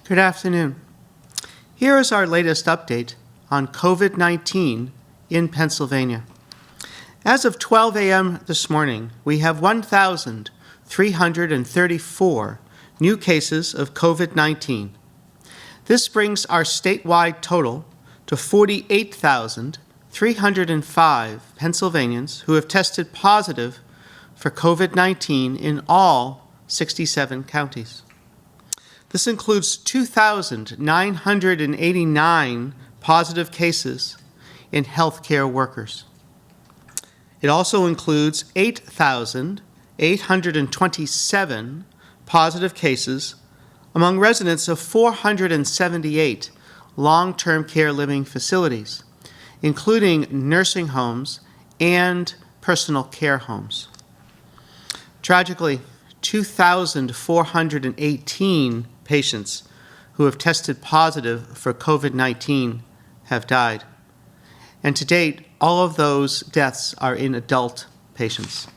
Good afternoon. Here is our latest update on COVID-19 in Pennsylvania. As of 12 a.m. this morning, we have 1,334 new cases of COVID-19. This brings our statewide total to 48,305 Pennsylvanians who have tested positive for COVID-19 in all 67 counties. This includes 2,989 positive cases in healthcare workers. It also includes 8,827 positive cases among residents of 478 long-term care living facilities, including nursing homes and personal care homes. Tragically, 2,418 patients who have tested positive for COVID-19 have died. And to date, all of those deaths are in adult patients.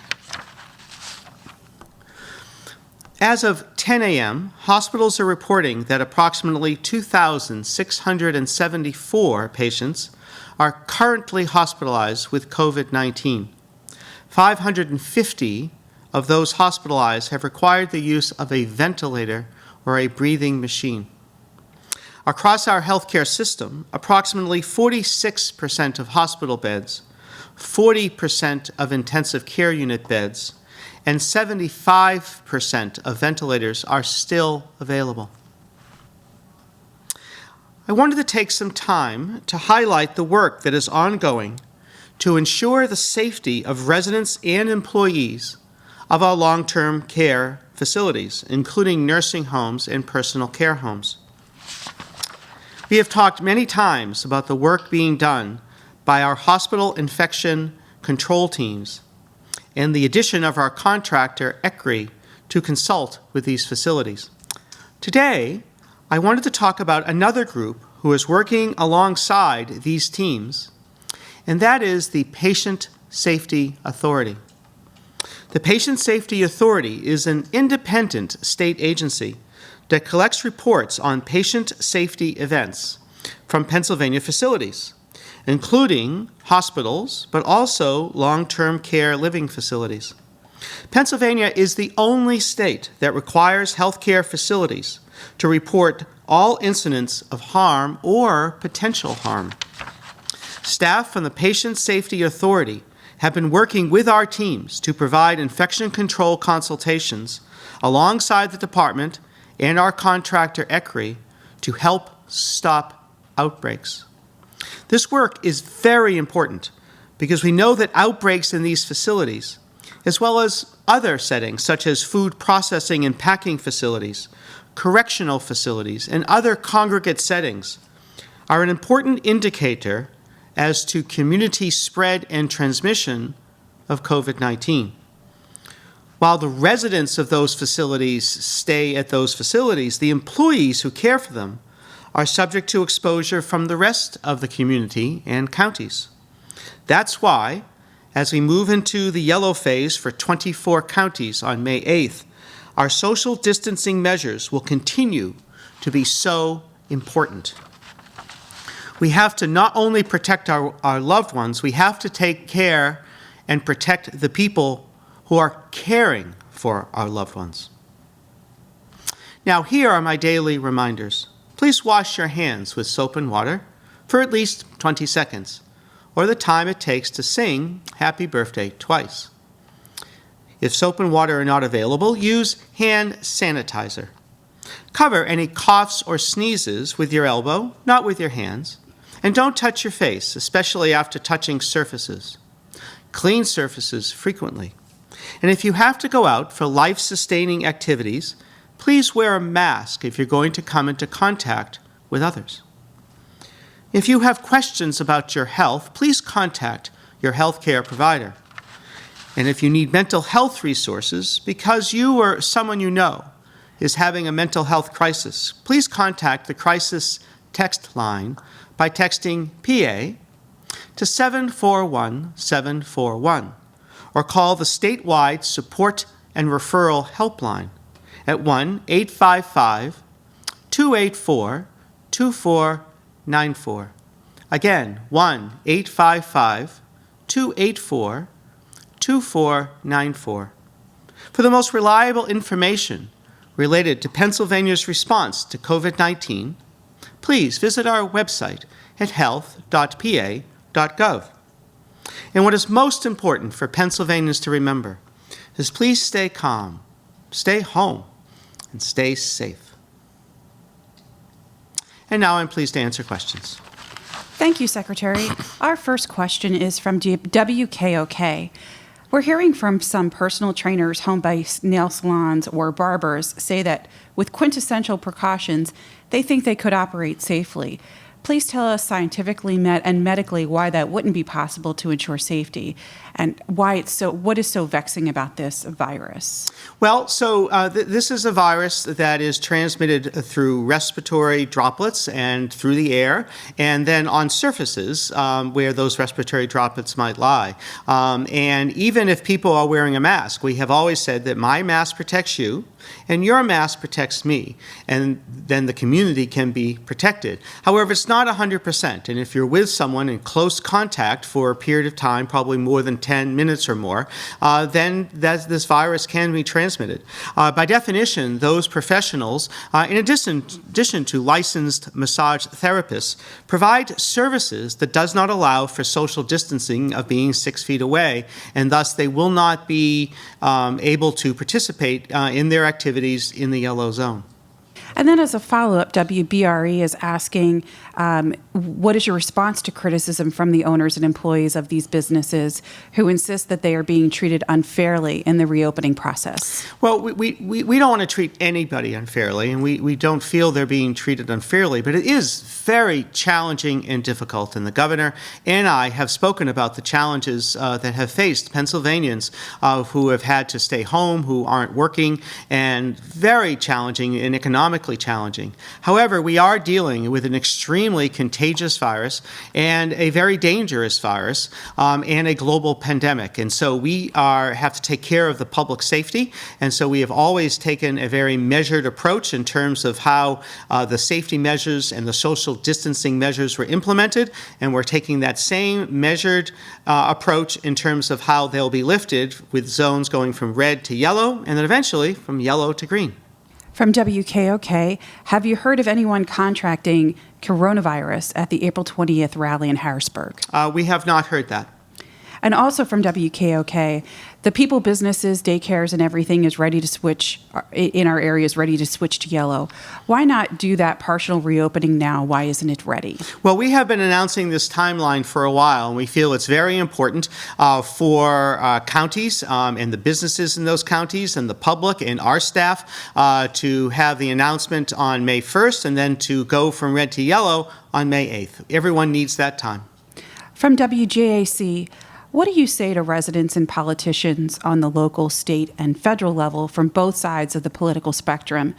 As of 10 a.m., hospitals are reporting that approximately 2,674 patients are currently hospitalized with COVID-19. 550 of those hospitalized have required the use of a ventilator or a breathing machine. Across our healthcare system, approximately 46% of hospital beds, 40% of intensive care unit beds, and 75% of ventilators are still available. I wanted to take some time to highlight the work that is ongoing to ensure the safety of residents and employees of our long-term care facilities, including nursing homes and personal care homes. We have talked many times about the work being done by our hospital infection control teams and the addition of our contractor, ECRI, to consult with these facilities. Today, I wanted to talk about another group who is working alongside these teams, and that is the Patient Safety Authority. The Patient Safety Authority is an independent state agency that collects reports on patient safety events from Pennsylvania facilities, including hospitals, but also long-term care living facilities. Pennsylvania is the only state that requires healthcare facilities to report all incidents of harm or potential harm. Staff from the Patient Safety Authority have been working with our teams to provide infection control consultations alongside the department and our contractor, ECRI, to help stop outbreaks. This work is very important because we know that outbreaks in these facilities, as well as other settings such as food processing and packing facilities, correctional facilities, and other congregate settings, are an important indicator as to community spread and transmission of COVID-19. While the residents of those facilities stay at those facilities, the employees who care for them are subject to exposure from the rest of the community and counties. That's why, as we move into the yellow phase for 24 counties on May 8th, our social distancing measures will continue to be so important. We have to not only protect our loved ones, we have to take care and protect the people who are caring for our loved ones. Now, here are my daily reminders. Please wash your hands with soap and water for at least 20 seconds, or the time it takes to sing Happy Birthday twice. If soap and water are not available, use hand sanitizer. Cover any coughs or sneezes with your elbow, not with your hands. And don't touch your face, especially after touching surfaces. Clean surfaces frequently. And if you have to go out for life-sustaining activities, please wear a mask if you're going to come into contact with others. If you have questions about your health, please contact your healthcare provider. And if you need mental health resources because you or someone you know is having a mental health crisis, please contact the crisis text line by texting PA to 741-741 or call the statewide support and referral helpline at 1-855 1-855-284-2494. Again, 1-855-284-2494. For the most reliable information related to Pennsylvania's response to COVID-19, please visit our website at health.pa.gov. And what is most important for Pennsylvanians to remember is please stay calm, stay home, and stay safe. And now I'm pleased to answer questions. Thank you, Secretary. Our first question is from WKOK. We're hearing from some personal trainers, home-based nail salons, or barbers say that with quintessential precautions, they think they could operate safely. Please tell us scientifically and medically why that wouldn't be possible to ensure safety, and what is so vexing about this virus? Well, this is a virus that is transmitted through respiratory droplets and through the air, and then on surfaces where those respiratory droplets might lie. And even if people are wearing a mask, we have always said that my mask protects you, and your mask protects me, and then the community can be protected. However, it's not 100%, and if you're with someone in close contact for a period of time, probably more than 10 minutes or more, then this virus can be transmitted. By definition, those professionals, in addition to licensed massage therapists, provide services that does not allow for social distancing of being 6 feet away, and thus they will not be able to participate in their activities in the yellow zone. And then as a follow-up, WBRE is asking, what is your response to criticism from the owners and employees of these businesses who insist that they are being treated unfairly in the reopening process? Well, we don't want to treat anybody unfairly, and we don't feel they're being treated unfairly, but it is very challenging and difficult, and the governor and I have spoken about the challenges that have faced Pennsylvanians who have had to stay home, who aren't working, and very challenging and economically challenging. However, we are dealing with an extremely contagious virus and a very dangerous virus and a global pandemic. And so we have to take care of the public safety. And so we have always taken a very measured approach in terms of how the safety measures and the social distancing measures were implemented. And we're taking that same measured approach in terms of how they'll be lifted, with zones going from red to yellow and then eventually from yellow to green. From WKOK, have you heard of anyone contracting coronavirus at the April 20th rally in Harrisburg? We have not heard that. And also from WKOK, the people, businesses, daycares, and everything is ready to switch, in our area is ready to switch to yellow. Why not do that partial reopening now? Why isn't it ready? Well, we have been announcing this timeline for a while, and we feel it's very important for counties and the businesses in those counties and the public and our staff to have the announcement on May 1st and then to go from red to yellow on May 8th. Everyone needs that time. From WJAC, what do you say to residents and politicians on the local, state, and federal level from both sides of the political spectrum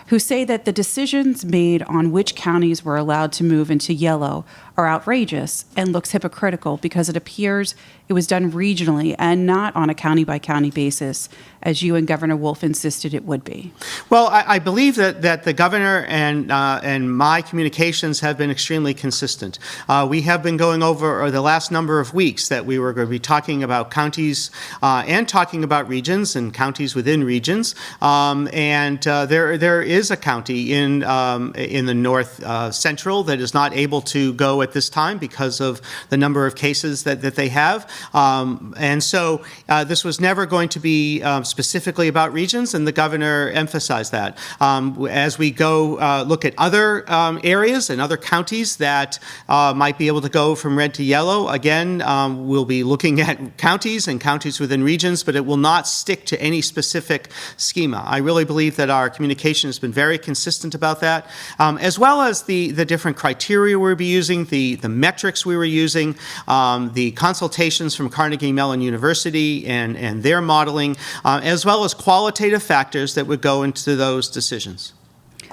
who say that the decisions made on which counties were allowed to move into yellow are outrageous and looks hypocritical because it appears it was done regionally and not on a county-by-county basis, as you and Governor Wolf insisted it would be? Well, I believe that the governor and my communications have been extremely consistent. We have been going over the last number of weeks that we were going to be talking about counties and talking about regions and counties within regions. There is a county in the north central that is not able to go at this time because of the number of cases that they have. And so this was never going to be specifically about regions, and the governor emphasized that. As we go look at other areas and other counties that might be able to go from red to yellow, again, we'll be looking at counties and counties within regions, but it will not stick to any specific schema. I really believe that our communication has been very consistent about that, as well as the different criteria we'll be using, the metrics we were using, the consultations from Carnegie Mellon University and their modeling, as well as qualitative factors that would go into those decisions.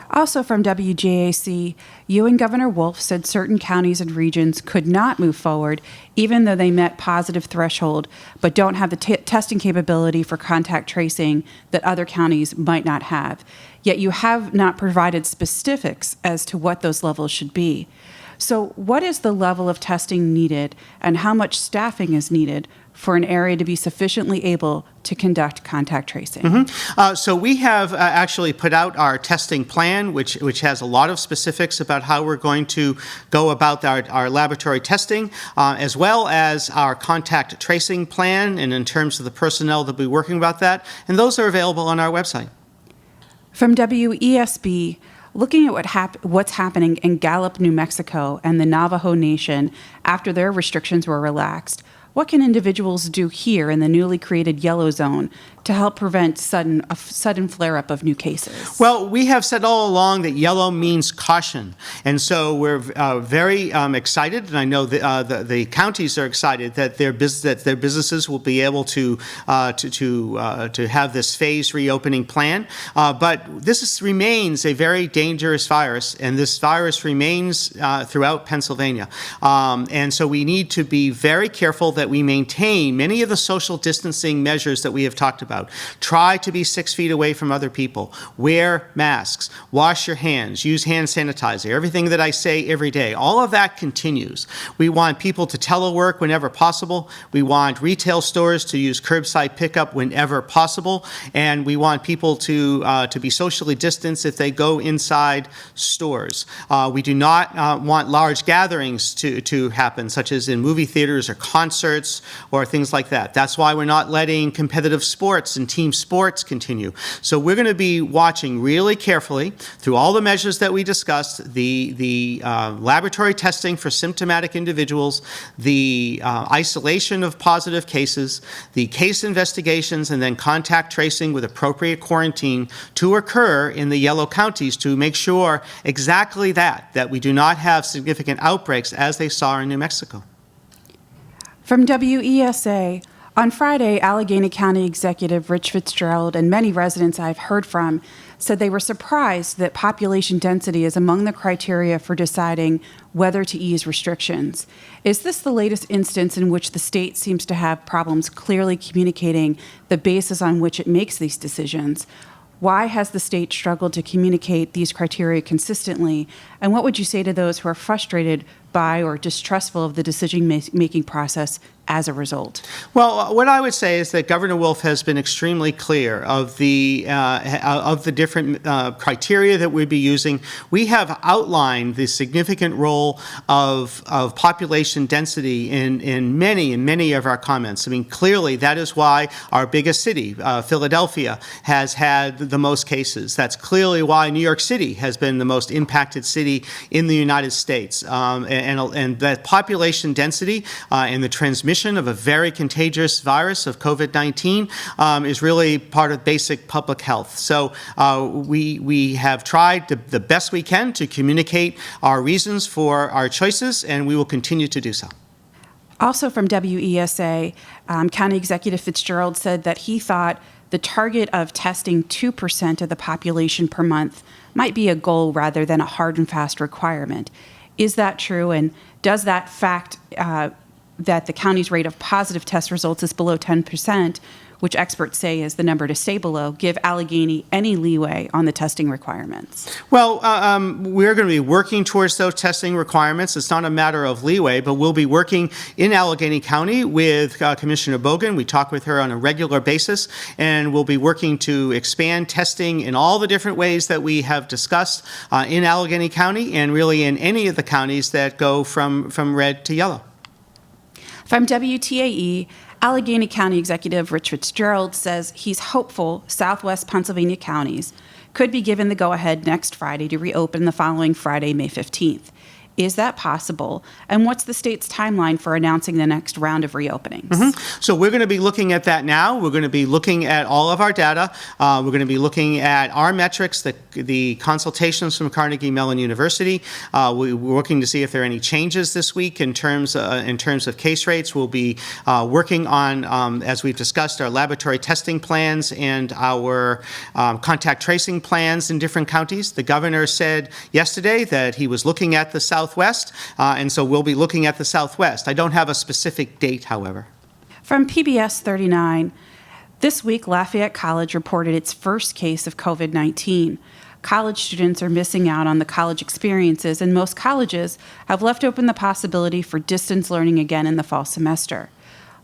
Also from WJAC, you and Governor Wolf said certain counties and regions could not move forward even though they met positive threshold, but don't have the testing capability for contact tracing that other counties might not have. Yet you have not provided specifics as to what those levels should be. So what is the level of testing needed and how much staffing is needed for an area to be sufficiently able to conduct contact tracing? So we have actually put out our testing plan, which has a lot of specifics about how we're going to go about our laboratory testing, as well as our contact tracing plan, and in terms of the personnel that will be working about that. And those are available on our website. From WESB, looking at what's happening in Gallup, New Mexico, and the Navajo Nation after their restrictions were relaxed, what can individuals do here in the newly created yellow zone to help prevent a sudden flare-up of new cases? Well, we have said all along that yellow means caution, and so we're very excited, and I know the counties are excited that their businesses will be able to have this phased reopening plan. But this remains a very dangerous virus, and this virus remains throughout Pennsylvania, and so we need to be very careful that we maintain many of the social distancing measures that we have talked about. Try to be 6 feet away from other people. Wear masks. Wash your hands. Use hand sanitizer. Everything that I say every day. All of that continues. We want people to telework whenever possible. We want retail stores to use curbside pickup whenever possible. And we want people to be socially distanced if they go inside stores. We do not want large gatherings to happen, such as in movie theaters or concerts or things like that. That's why we're not letting competitive sports and team sports continue. So we're going to be watching really carefully through all the measures that we discussed, the laboratory testing for symptomatic individuals, the isolation of positive cases, the case investigations, and then contact tracing with appropriate quarantine to occur in the yellow counties to make sure exactly that we do not have significant outbreaks as they saw in New Mexico. From WESA, on Friday, Allegheny County Executive Rich Fitzgerald and many residents I've heard from said they were surprised that population density is among the criteria for deciding whether to ease restrictions. Is this the latest instance in which the state seems to have problems clearly communicating the basis on which it makes these decisions? Why has the state struggled to communicate these criteria consistently? And what would you say to those who are frustrated by or distrustful of the decision-making process as a result? Well, what I would say is that Governor Wolf has been extremely clear of the different criteria that we'd be using. We have outlined the significant role of population density in many of our comments. I mean, clearly that is why our biggest city, Philadelphia, has had the most cases. That's clearly why New York City has been the most impacted city in the United States. And that population density and the transmission of a very contagious virus of COVID-19 is really part of basic public health. So we have tried the best we can to communicate our reasons for our choices, and we will continue to do so. Also from WESA, County Executive Fitzgerald said that he thought the target of testing 2% of the population per month might be a goal rather than a hard and fast requirement. Is that true? And does that fact that the county's rate of positive test results is below 10%, which experts say is the number to stay below, give Allegheny any leeway on the testing requirements? Well, we're going to be working towards those testing requirements. It's not a matter of leeway, but we'll be working in Allegheny County with Commissioner Bogan. We talk with her on a regular basis, and we'll be working to expand testing in all the different ways that we have discussed in Allegheny County and really in any of the counties that go from red to yellow. From WTAE, Allegheny County Executive Rich Fitzgerald says he's hopeful Southwest Pennsylvania counties could be given the go-ahead next Friday to reopen the following Friday, May 15th. Is that possible? And what's the state's timeline for announcing the next round of reopenings? So we're going to be looking at that now. We're going to be looking at all of our data. We're going to be looking at our metrics, the consultations from Carnegie Mellon University. We're looking to see if there are any changes this week in terms of case rates. We'll be working on, as we've discussed, our laboratory testing plans and our contact tracing plans in different counties. The governor said yesterday that he was looking at the Southwest, and so we'll be looking at the Southwest. I don't have a specific date, however. From PBS 39, this week Lafayette College reported its first case of COVID-19. College students are missing out on the college experiences, and most colleges have left open the possibility for distance learning again in the fall semester.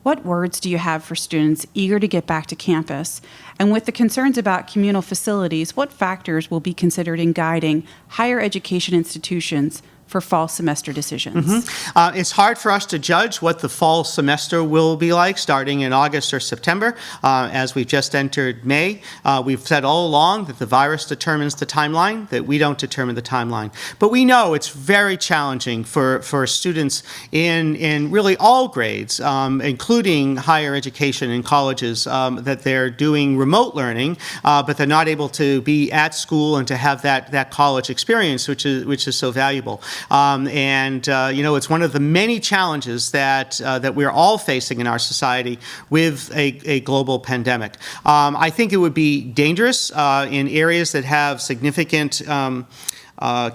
What words do you have for students eager to get back to campus? And with the concerns about communal facilities, what factors will be considered in guiding higher education institutions for fall semester decisions? It's hard for us to judge what the fall semester will be like starting in August or September. As we've just entered May, we've said all along that the virus determines the timeline, that we don't determine the timeline. But we know it's very challenging for students in really all grades, including higher education and colleges, that they're doing remote learning, but they're not able to be at school and to have that college experience, which is so valuable. It's one of the many challenges that we're all facing in our society with a global pandemic. I think it would be dangerous in areas that have significant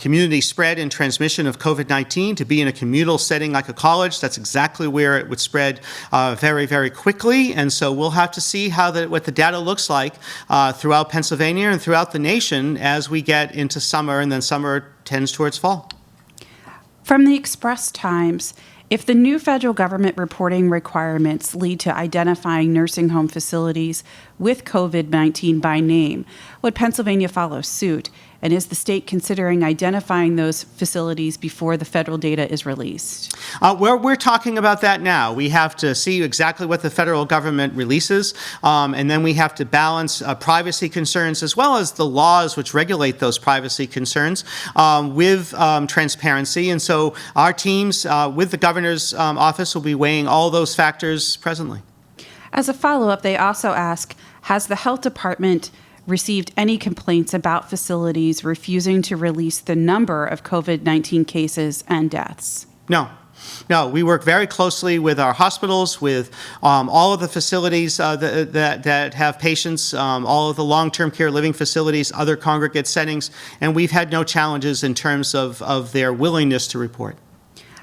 community spread and transmission of COVID-19 to be in a communal setting like a college. That's exactly where it would spread very, very quickly. And so we'll have to see what the data looks like throughout Pennsylvania and throughout the nation as we get into summer, and then summer tends towards fall. From the Express Times, if the new federal government reporting requirements lead to identifying nursing home facilities with COVID-19 by name, would Pennsylvania follow suit? And is the state considering identifying those facilities before the federal data is released? We're talking about that now. We have to see exactly what the federal government releases, and then we have to balance privacy concerns as well as the laws which regulate those privacy concerns with transparency. And so our teams with the governor's office will be weighing all those factors presently. As a follow-up, they also ask, has the health department received any complaints about facilities refusing to release the number of COVID-19 cases and deaths? No, we work very closely with our hospitals, with all of the facilities that have patients, all of the long-term care living facilities, other congregate settings, and we've had no challenges in terms of their willingness to report.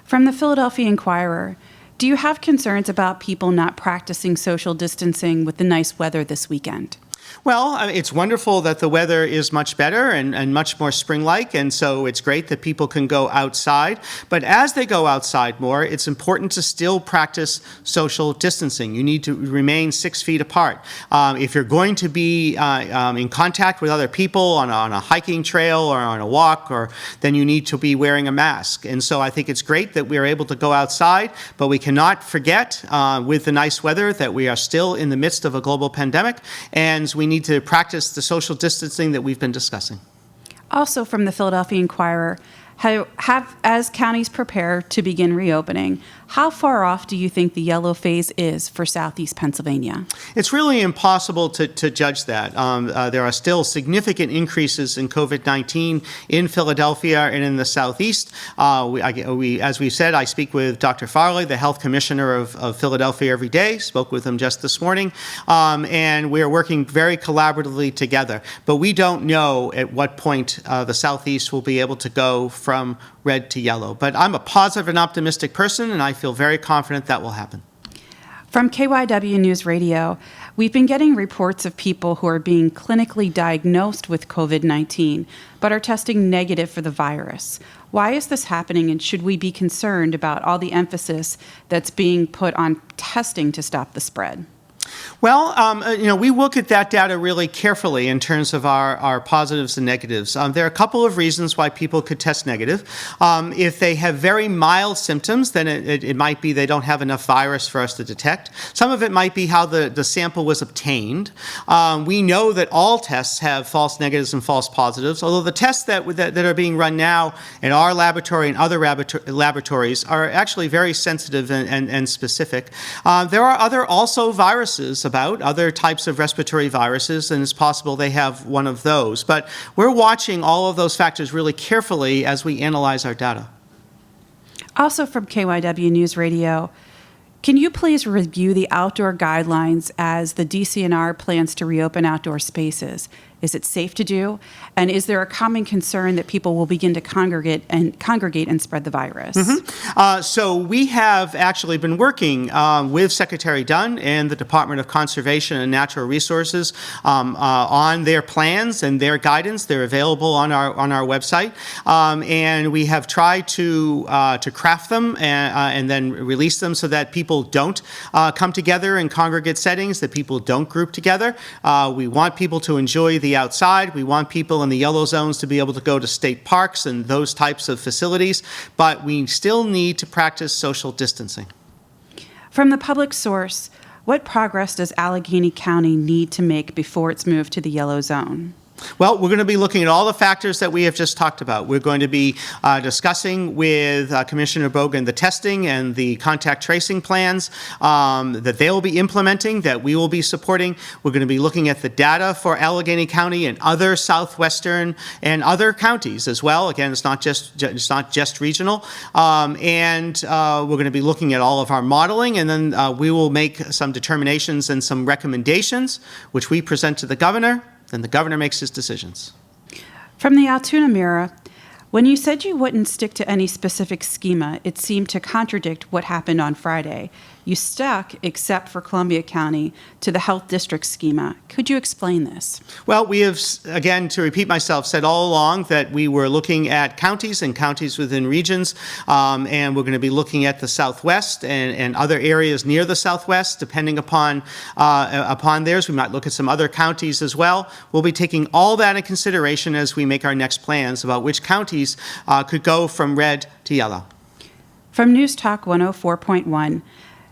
From the Philadelphia Inquirer, do you have concerns about people not practicing social distancing with the nice weather this weekend? Well, it's wonderful that the weather is much better and much more spring-like, and so it's great that people can go outside. But as they go outside more, it's important to still practice social distancing. You need to remain 6 feet apart. If you're going to be in contact with other people on a hiking trail or on a walk, then you need to be wearing a mask. And so I think it's great that we are able to go outside, but we cannot forget with the nice weather that we are still in the midst of a global pandemic, and we need to practice the social distancing that we've been discussing. Also from the Philadelphia Inquirer, as counties prepare to begin reopening, how far off do you think the yellow phase is for Southeast Pennsylvania? It's really impossible to judge that. There are still significant increases in COVID-19 in Philadelphia and in the Southeast. As we said, I speak with Dr. Farley, the health commissioner of Philadelphia, every day. Spoke with him just this morning. And we are working very collaboratively together. But we don't know at what point the Southeast will be able to go from red to yellow. But I'm a positive and optimistic person, and I feel very confident that will happen. From KYW News Radio, we've been getting reports of people who are being clinically diagnosed with COVID-19 but are testing negative for the virus. Why is this happening, and should we be concerned about all the emphasis that's being put on testing to stop the spread? Well, we look at that data really carefully in terms of our positives and negatives. There are a couple of reasons why people could test negative. If they have very mild symptoms, then it might be they don't have enough virus for us to detect. Some of it might be how the sample was obtained. We know that all tests have false negatives and false positives, although the tests that are being run now in our laboratory and other laboratories are actually very sensitive and specific. There are other also viruses about, other types of respiratory viruses, and it's possible they have one of those. But we're watching all of those factors really carefully as we analyze our data. Also from KYW News Radio, can you please review the outdoor guidelines as the DCNR plans to reopen outdoor spaces? Is it safe to do? And is there a common concern that people will begin to congregate and spread the virus? So we have actually been working with Secretary Dunn and the Department of Conservation and Natural Resources on their plans and their guidance. They're available on our website, and we have tried to craft them and then release them so that people don't come together in congregate settings, that people don't group together. We want people to enjoy the outside. We want people in the yellow zones to be able to go to state parks and those types of facilities, but we still need to practice social distancing. From the public source, what progress does Allegheny County need to make before it's moved to the yellow zone? Well, we're going to be looking at all the factors that we have just talked about. We're going to be discussing with Commissioner Bogan the testing and the contact tracing plans that they will be implementing, that we will be supporting. We're going to be looking at the data for Allegheny County and other southwestern and other counties as well. Again, it's not just regional. And we're going to be looking at all of our modeling, and then we will make some determinations and some recommendations, which we present to the governor. Then the governor makes his decisions. From the Altoona Mirror, when you said you wouldn't stick to any specific schema, it seemed to contradict what happened on Friday. You stuck, except for Columbia County, to the health district schema. Could you explain this? Well, we have, again, to repeat myself, said all along that we were looking at counties and counties within regions, and we're going to be looking at the Southwest and other areas near the Southwest, depending upon theirs. We might look at some other counties as well. We'll be taking all that in consideration as we make our next plans about which counties could go from red to yellow. From News Talk 104.1,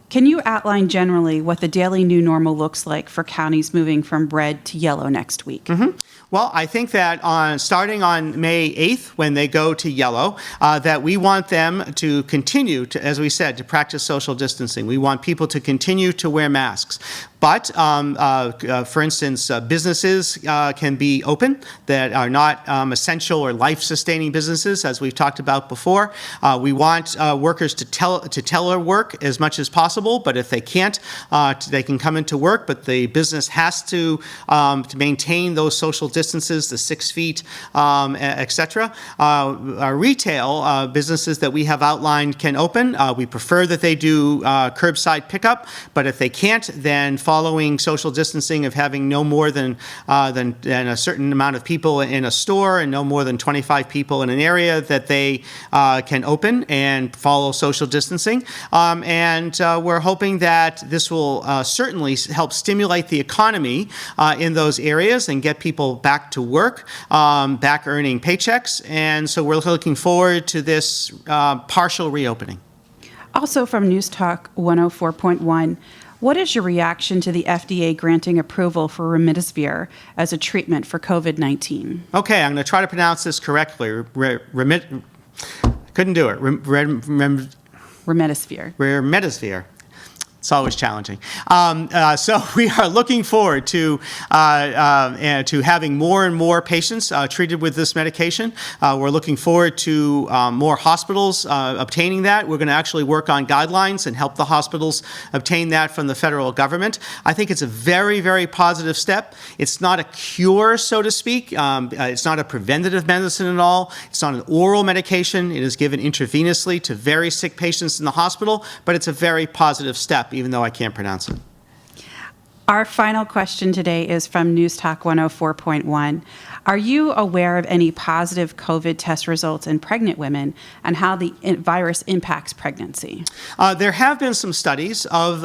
can you outline generally what the daily new normal looks like for counties moving from red to yellow next week? Well, I think that starting on May 8th, when they go to yellow, that we want them to continue to, as we said, to practice social distancing. We want people to continue to wear masks. But, for instance, businesses can be open that are not essential or life-sustaining businesses, as we've talked about before. We want workers to telework as much as possible, but if they can't, they can come into work, but the business has to maintain those social distances, the 6 feet, et cetera. Our retail businesses that we have outlined can open. We prefer that they do curbside pickup, but if they can't, then following social distancing of having no more than a certain amount of people in a store and no more than 25 people in an area, that they can open and follow social distancing. And we're hoping that this will certainly help stimulate the economy in those areas and get people back to work, back earning paychecks. And so we're looking forward to this partial reopening. Also from News Talk 104.1, what is your reaction to the FDA granting approval for remdesivir as a treatment for COVID-19? Okay, I'm going to try to pronounce this correctly. Couldn't do it. Remdesivir. Remdesivir. It's always challenging. So we are looking forward to having more and more patients treated with this medication. We're looking forward to more hospitals obtaining that. We're going to actually work on guidelines and help the hospitals obtain that from the federal government. I think it's a very, very positive step. It's not a cure, so to speak. It's not a preventative medicine at all. It's not an oral medication. It is given intravenously to very sick patients in the hospital, but it's a very positive step, even though I can't pronounce it. Our final question today is from News Talk 104.1. Are you aware of any positive COVID test results in pregnant women and how the virus impacts pregnancy? There have been some studies of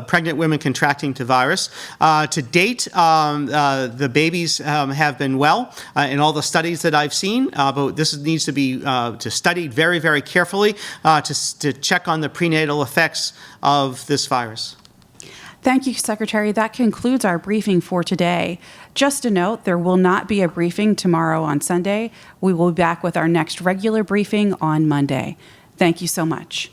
pregnant women contracting the virus. To date, the babies have been well in all the studies that I've seen, but this needs to be studied very, very carefully to check on the prenatal effects of this virus. Thank you, Secretary. That concludes our briefing for today. Just a note, there will not be a briefing tomorrow on Sunday. We will be back with our next regular briefing on Monday. Thank you so much.